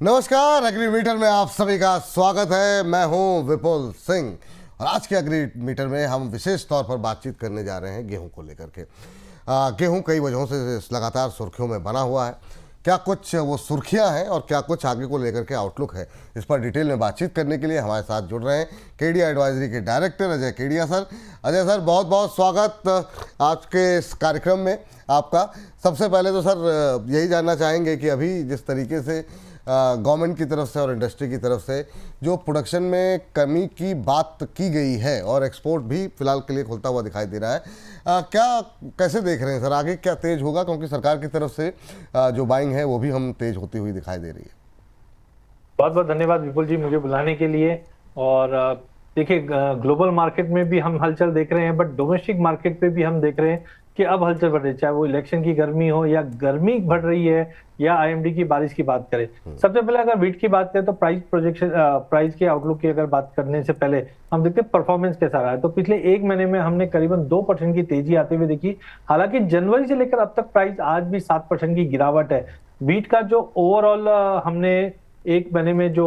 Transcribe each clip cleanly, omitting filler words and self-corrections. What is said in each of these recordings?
नमस्कार, agree metre में आप सभी का स्वागत है। मैं हूं विपुल सिंह और आज के एग्री मीटर में हम विशेष तौर पर बातचीत करने जा रहे हैं गेहूं को लेकर के। गेहूं कई वजहों से लगातार सुर्खियों में बना हुआ है। क्या कुछ वो सुर्खियां हैं और क्या कुछ आगे को लेकर के आउटलुक है, इस पर डिटेल में बातचीत करने के लिए हमारे साथ जुड़ रहे हैं केडिया एडवाइजरी के director Ajay Kedia sir. Ajay sir, बहुत बहुत स्वागत आज के इस कार्यक्रम में आपका। सबसे पहले तो सर यही जानना चाहेंगे कि अभी जिस तरीके से गवर्नमेंट की तरफ से और इंडस्ट्री की तरफ से जो प्रोडक्शन में कमी की बात की गई है और एक्सपोर्ट भी फिलहाल के लिए खुलता हुआ दिखाई दे रहा है, क्या कैसे देख रहे हैं सर, आगे क्या तेज होगा? क्योंकि सरकार की तरफ से जो बाइंग है वो भी हम तेज होती हुई दिखाई दे रही है। बहुत बहुत धन्यवाद विपुल जी मुझे बुलाने के लिए। और देखिए, ग्लोबल मार्केट में भी हम हलचल देख रहे हैं, बट डोमेस्टिक मार्केट पे भी हम देख रहे हैं कि अब हलचल बढ़ रही है, चाहे वो इलेक्शन की गर्मी हो या गर्मी बढ़ रही है या आईएमडी की बारिश की बात करें। सबसे पहले अगर वीट की बात करें तो प्राइस प्रोजेक्शन, प्राइस के आउटलुक की अगर बात करने से पहले हम देखते हैं परफॉर्मेंस कैसा रहा है। तो पिछले एक महीने में हमने करीबन 2% की तेजी आते हुए देखी। हालांकि जनवरी से लेकर अब तक प्राइस आज भी 7% की गिरावट है। वीट का जो ओवरऑल हमने एक महीने में जो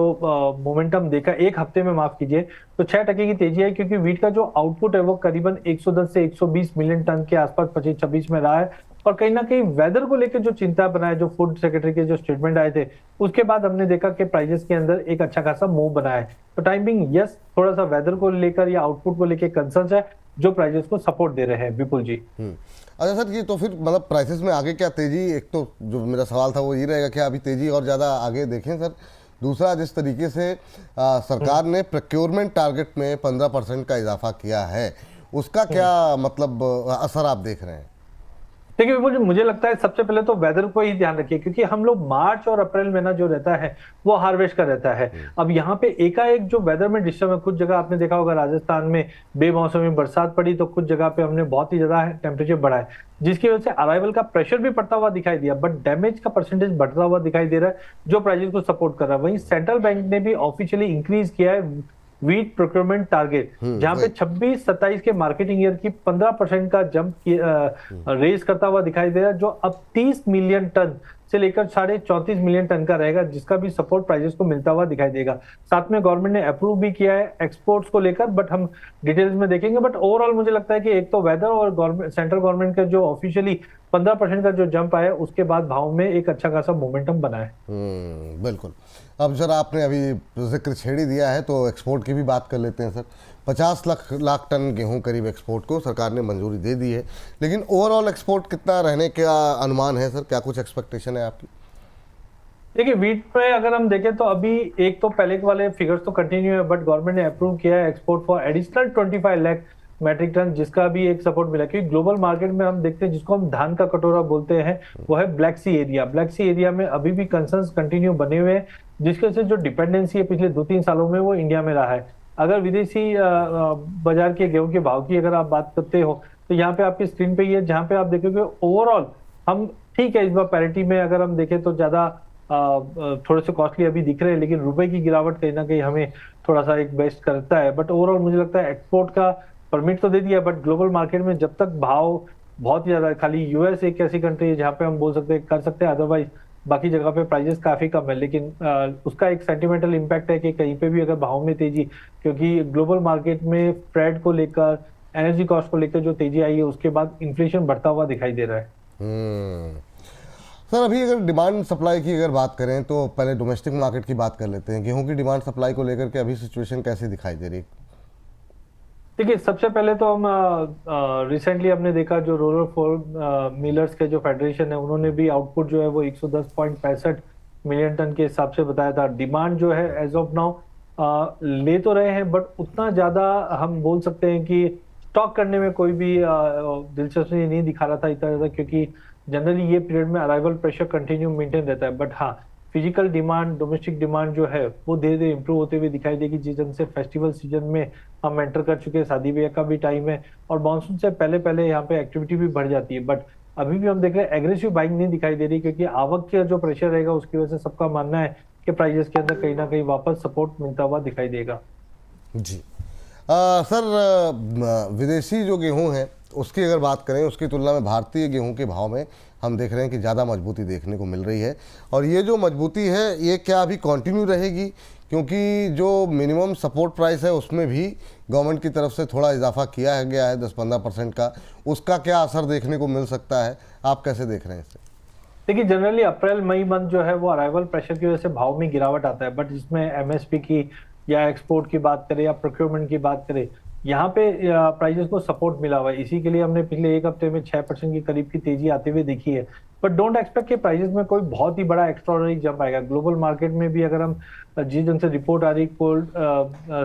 मोमेंटम देखा, एक हफ्ते में माफ कीजिए, तो 6% की तेजी है, क्योंकि वीट का जो आउटपुट है वो करीबन 110 से 120 मिलियन टन के आसपास 25-26 में रहा है। और कहीं ना कहीं वेदर को लेकर जो चिंता बनाए, जो फूड सेक्रेटरी के जो स्टेटमेंट आए थे, उसके बाद हमने देखा कि प्राइसेस के अंदर एक अच्छा खासा मूव बना है। तो टाइमिंग यस, थोड़ा सा वेदर को लेकर या आउटपुट को लेकर कंसर्न है जो प्राइसेस को सपोर्ट दे रहे हैं। विपुल जी, अच्छा सर, ये तो फिर मतलब प्राइसेस में आगे क्या तेजी, एक तो जो मेरा सवाल था वो ये रहेगा कि अभी तेजी और ज़्यादा आगे देखें सर। दूसरा, जिस तरीके से सरकार ने प्रोक्योरमेंट टारगेट में 15% का इजाफा किया है, उसका क्या मतलब असर आप देख रहे हैं? देखिए विपुल जी, मुझे लगता है सबसे पहले तो वेदर को ही ध्यान रखिए, क्योंकि हम लोग मार्च और अप्रैल महीना जो रहता है वो हार्वेस्ट का रहता है। अब यहाँ पे एकाएक जो वेदर में डिस्टर्ब है, कुछ जगह आपने देखा होगा राजस्थान में बेमौसमी बरसात पड़ी, तो कुछ जगह पे हमने बहुत ही ज्यादा टेम्परेचर बढ़ा है, जिसकी वजह से अराइवल का प्रेशर भी पड़ता हुआ दिखाई दिया, बट डैमेज का परसेंटेज बढ़ता हुआ दिखाई दे रहा है, जो प्राइसेस को सपोर्ट कर रहा है। वहीं सेंट्रल बैंक ने भी ऑफिशियली इंक्रीज किया है वीट प्रोक्योरमेंट टारगेट, जहां पे 26-27 के मार्केटिंग ईयर की 15% का जंप रेज करता हुआ दिखाई दे रहा है, जो अब 30 मिलियन टन से लेकर 34.5 मिलियन टन का रहेगा, जिसका भी सपोर्ट प्राइसेस को मिलता हुआ दिखाई देगा। साथ में गवर्नमेंट ने अप्रूव भी किया है एक्सपोर्ट्स को लेकर, बट हम डिटेल्स में देखेंगे। बट ओवरऑल मुझे लगता है कि एक तो वेदर और गवर्नमेंट, सेंट्रल गवर्नमेंट का जो ऑफिशियली 15% का जो जंप आया, उसके बाद भाव में एक अच्छा खासा मोमेंटम बना है। बिल्कुल। अब सर आपने अभी जिक्र छेड़ ही दिया है तो एक्सपोर्ट की भी बात कर लेते हैं सर। 50 लाख टन गेहूं करीब एक्सपोर्ट को सरकार ने मंजूरी दे दी है, लेकिन ओवरऑल एक्सपोर्ट कितना रहने का अनुमान है सर? क्या कुछ एक्सपेक्टेशन है आपकी? देखिए, वीट पे अगर हम देखें तो अभी एक तो पहले के वाले फिगर्स तो कंटिन्यू है, बट गवर्नमेंट ने अप्रूव किया है export for additional 25 lakh metric ton, जिसका भी एक सपोर्ट मिला। क्योंकि ग्लोबल मार्केट में हम देखते हैं, जिसको हम धान का कटोरा बोलते हैं, वो है ब्लैक सी एरिया। ब्लैक सी एरिया में अभी भी कंसर्न्स कंटिन्यू बने हुए हैं, जिसकी वजह से जो डिपेंडेंसी है पिछले 2-3 सालों में वो इंडिया में रहा है। अगर विदेशी बाजार के गेहूं के भाव की अगर आप बात करते हो, तो यहाँ पे आपकी स्क्रीन पे ही है, जहाँ पे आप देखोगे ओवरऑल हम ठीक है, इस बार पैरिटी में अगर हम देखें तो ज्यादा थोड़े से कॉस्टली अभी दिख रहे हैं, लेकिन रुपए की गिरावट कहीं ना कहीं हमें थोड़ा सा एक बेस्ट करता है। बट ओवरऑल मुझे लगता है एक्सपोर्ट का परमिट तो दे दिया, बट ग्लोबल मार्केट में जब तक भाव बहुत ही ज्यादा, खाली यूएस एक ऐसी कंट्री है जहाँ पे हम बोल सकते हैं कर सकते हैं, अदरवाइज बाकी जगह पे प्राइसेस काफी कम है। लेकिन उसका एक सेंटिमेंटल इम्पैक्ट है कि कहीं पे भी अगर भाव में तेजी, क्योंकि ग्लोबल मार्केट में फ्रेड को लेकर, एनर्जी कॉस्ट को लेकर जो तेजी आई है, उसके बाद इन्फ्लेशन बढ़ता हुआ दिखाई दे रहा है। सर अभी अगर डिमांड सप्लाई की अगर बात करें तो पहले डोमेस्टिक मार्केट की बात कर लेते हैं। गेहूं की डिमांड सप्लाई को लेकर के अभी सिचुएशन कैसी दिखाई ददे रही है? देखिए, सबसे पहले तो हम रिसेंटली हमने देखा जो रूरल फोर्म मिलर्स के जो फेडरेशन है, उन्होंने भी आउटपुट जो है वो 110.65 मिलियन टन के हिसाब से बताया था। डिमांड जो है एज ऑफ नाउ ले तो रहे हैं, बट उतना ज्यादा हम बोल सकते हैं कि स्टॉक करने में कोई भी दिलचस्पी नहीं दिखा रहा था इतना ज्यादा, क्योंकि जनरली ये पीरियड में अराइवल प्रेशर कंटिन्यू मेंटेन रहता है। बट हाँ, फिजिकल डिमांड, डोमेस्टिक डिमांड जो है वो धीरे धीरे इंप्रूव होते हुए दिखाई देगी, जिस ढंग से फेस्टिवल सीजन में हम एंटर कर चुके हैं, शादी ब्याह का भी टाइम है, और मानसून से पहले पहले यहाँ पे एक्टिविटी भी बढ़ जाती है। बट अभी भी हम देख रहे हैं एग्रेसिव बाइंग नहीं दिखाई दे रही, क्योंकि आवक का जो प्रेशर रहेगा उसकी वजह से सबका मानना है कि प्राइजेस के अंदर कहीं ना कहीं वापस सपोर्ट मिलता हुआ दिखाई देगा। जी सर, विदेशी जो गेहूं है उसकी अगर बात करें, उसकी तुलना में भारतीय गेहूं के भाव में हम देख रहे हैं कि ज़्यादा मजबूती देखने को मिल रही है। और ये जो मजबूती है ये क्या अभी कंटिन्यू रहेगी, क्योंकि जो मिनिमम सपोर्ट प्राइस है उसमें भी गवर्नमेंट की तरफ से थोड़ा इजाफा किया गया है 10-15% का, उसका क्या असर देखने को मिल सकता है, आप कैसे देख रहे हैं इसे? देखिए, जनरली अप्रैल मई मंथ जो है वो अराइवल प्रेशर की वजह से भाव में गिरावट आता है, बट इसमें एमएसपी की या एक्सपोर्ट की बात करें या प्रोक्योरमेंट की बात करें, यहाँ पे प्राइजेस को सपोर्ट मिला हुआ है। इसी के लिए हमने पिछले एक हफ्ते में 6% की करीब की तेजी आते हुए देखी है। बट डोंट एक्सपेक्ट कि प्राइजेस में कोई बहुत ही बड़ा एक्स्ट्राऑर्डिनरी जंप आएगा। ग्लोबल मार्केट में भी अगर हम जिस ढंग से रिपोर्ट आ रही कोल्ड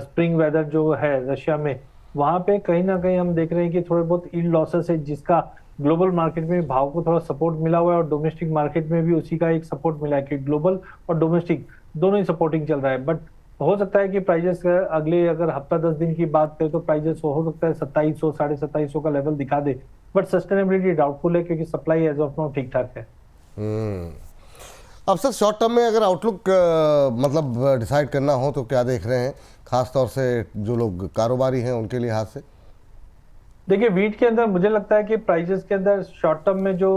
स्प्रिंग वेदर जो है रशिया में, वहां पे कहीं ना कहीं हम देख रहे हैं कि थोड़े बहुत यील्ड लॉसेस है, जिसका ग्लोबल मार्केट में भाव को थोड़ा सपोर्ट मिला हुआ है और डोमेस्टिक मार्केट में भी उसी का एक सपोर्ट मिला है कि ग्लोबल और डोमेस्टिक दोनों ही सपोर्टिंग चल रहा है। बट हो सकता है कि प्राइजेस अगले अगर हफ्ता 10 दिन की बात करें तो प्राइजेस हो सकता है 2700 2750 का लेवल दिखा दे, बट सस्टेनेबिलिटी डाउटफुल है क्योंकि सप्लाई एज ऑफ नाउ ठीक ठाक है। अब सर शॉर्ट टर्म में अगर आउटलुक मतलब डिसाइड करना हो तो क्या देख रहे हैं, खास तौर से जो लोग कारोबारी हैं उनके लिहाज से? देखिए, वीट के अंदर मुझे लगता है कि प्राइजेस के अंदर शॉर्ट टर्म में जो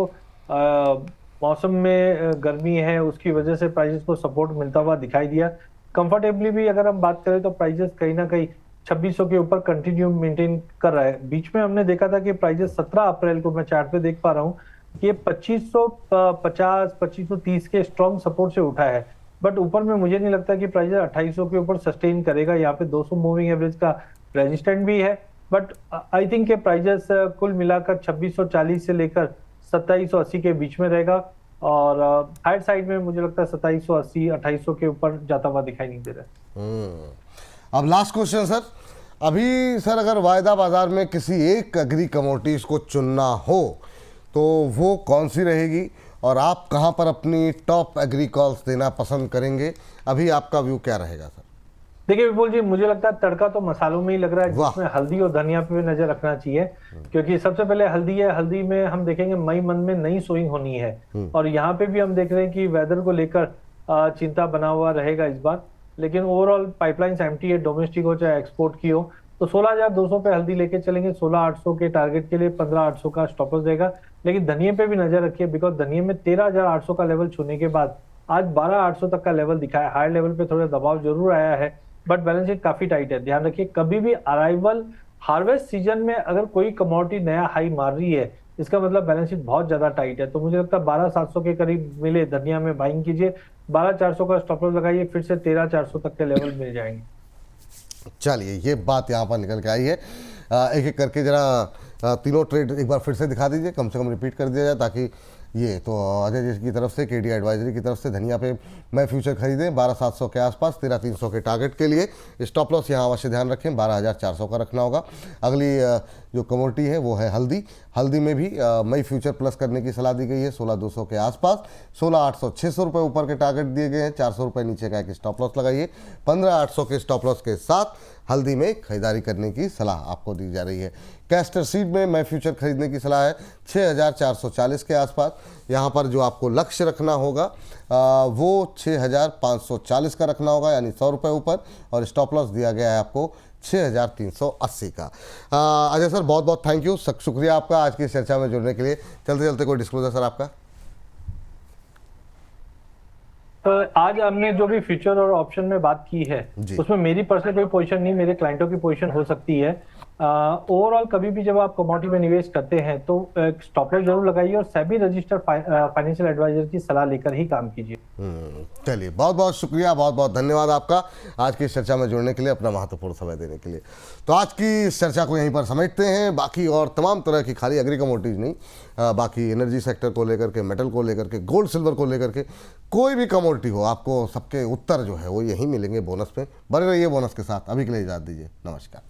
मौसम में गर्मी है उसकी वजह से प्राइजेस को सपोर्ट मिलता हुआ दिखाई दिया। कंफर्टेबली भी अगर हम बात करें तो प्राइजेस कहीं ना कहीं 2600 के ऊपर कंटिन्यू मेंटेन कर रहा है। बीच में हमने देखा था कि प्राइजेस 17 अप्रैल को मैं चार्ट पे देख पा रहा हूँ कि ये 2550 2530 के स्ट्रॉन्ग सपोर्ट से उठा है, बट ऊपर में मुझे नहीं लगता कि प्राइजेस 2800 के ऊपर सस्टेन करेगा। यहाँ पे 200 मूविंग एवरेज का रेजिस्टेंट भी है, बट आई थिंक के प्राइजेस कुल मिलाकर 2640 से लेकर 2780 के बीच में रहेगा और हायर साइड में मुझे लगता है 2780 2800 के ऊपर जाता हुआ दिखाई नहीं दे रहा है। अब लास्ट क्वेश्चन सर, अभी सर अगर वायदा बाजार में किसी एक एग्री कमोडिटीज को चुनना हो तो वो कौन सी रहेगी और आप कहां पर अपनी टॉप एग्री कॉल्स देना पसंद करेंगे? अभी आपका व्यू क्या रहेगा सर? देखिए विपुल जी, मुझे लगता है तड़का तो मसालों में ही लग रहा है, जिसमें हल्दी और धनिया पे नजर रखना चाहिए, क्योंकि सबसे पहले हल्दी है। हल्दी में हम देखेंगे मई मंथ में नई सोइंग होनी है और यहाँ पे भी हम देख रहे हैं कि वेदर को लेकर चिंता बना हुआ रहेगा इस बार, लेकिन ओवरऑल पाइपलाइंस एम्प्टी है, डोमेस्टिक हो चाहे एक्सपोर्ट की हो। तो 16,200 पे हल्दी लेके चलेंगे, 16,800 के टारगेट के लिए 15,800 का स्टॉप लॉस रहेगा। लेकिन धनिये पे भी नजर रखिए, बिकॉज धनिये में 13,800 का लेवल छूने के बाद आज 12,800 तक का लेवल दिखा है। हायर लेवल पे थोड़ा दबाव जरूर आया है, बट बैलेंस शीट काफी टाइट है। ध्यान रखिए, कभी भी अराइवल हार्वेस्ट सीजन में अगर कोई कमोडिटी नया हाई मार रही है, इसका मतलब बैलेंस शीट बहुत ज्यादा टाइट है। तो मुझे लगता है 12,700 के करीब मिले धनिया में बाइंग कीजिए, 12,400 का स्टॉप लॉस लगाइए, फिर से 13,400 तक के लेवल मिल जाएंगे। चलिए, ये बात यहाँ पर निकल के आई है। एक एक करके जरा तीनों ट्रेड एक बार फिर से दिखा दीजिए, कम से कम रिपीट कर दिया जाए, ताकि ये तो अजय जी की तरफ से, केडी एडवाइजरी की तरफ से धनिया पे मैं फ्यूचर खरीदें 12,700 के आसपास, 13,300 के टारगेट के लिए। स्टॉप लॉस यहाँ अवश्य ध्यान रखें, 12,400 का रखना होगा। अगली जो कमोडिटी है वो है हल्दी। हल्दी में भी मई फ्यूचर प्लस करने की सलाह दी गई है 16,200 के आसपास। 16,800 600 रुपये ऊपर के टारगेट दिए गए हैं, 400 रुपये नीचे का एक स्टॉप लॉस लगाइए। 15,800 के स्टॉप लॉस के साथ हल्दी में खरीदारी करने की सलाह आपको दी जा रही है। कैस्टर सीड में मैं फ्यूचर खरीदने की सलाह है 6,440 के आसपास। यहाँ पर जो आपको लक्ष्य रखना होगा वो 6,540 का रखना होगा, यानी 100 रुपये ऊपर, और स्टॉप लॉस दिया गया है आपको 6,380 का। अजय सर बहुत बहुत थैंक यू, शुक्रिया आपका आज की चर्चा में जुड़ने के लिए। चलते चलते कोई डिस्क्लोजर सर आपका? तो आज हमने जो भी फ्यूचर और ऑप्शन में बात की है उसमें मेरी पर्सनल कोई पोजीशन नहीं, मेरे क्लाइंटों की पोजीशन हो सकती है। ओवरऑल कभी भी जब आप कमोडिटी में निवेश करते हैं तो स्टॉप लॉस जरूर लगाइए और सेबी रजिस्टर्ड फाइनेंशियल एडवाइजर की सलाह लेकर ही काम कीजिए। चलिए, बहुत बहुत शुक्रिया, बहुत बहुत धन्यवाद आपका आज की इस चर्चा में जुड़ने के लिए, अपना महत्वपूर्ण समय देने के लिए। तो आज की इस चर्चा को यहीं पर समेटते हैं। बाकी और तमाम तरह की, खाली एग्री कमोडिटीज नहीं, बाकी एनर्जी सेक्टर को लेकर के, मेटल को लेकर के, गोल्ड सिल्वर को लेकर के, कोई भी कमोडिटी हो, आपको सबके उत्तर जो है वो यहीं मिलेंगे बोनस पे। बने रहिए बोनस के साथ। अभी के लिए इजाज़त दीजिए, नमस्कार।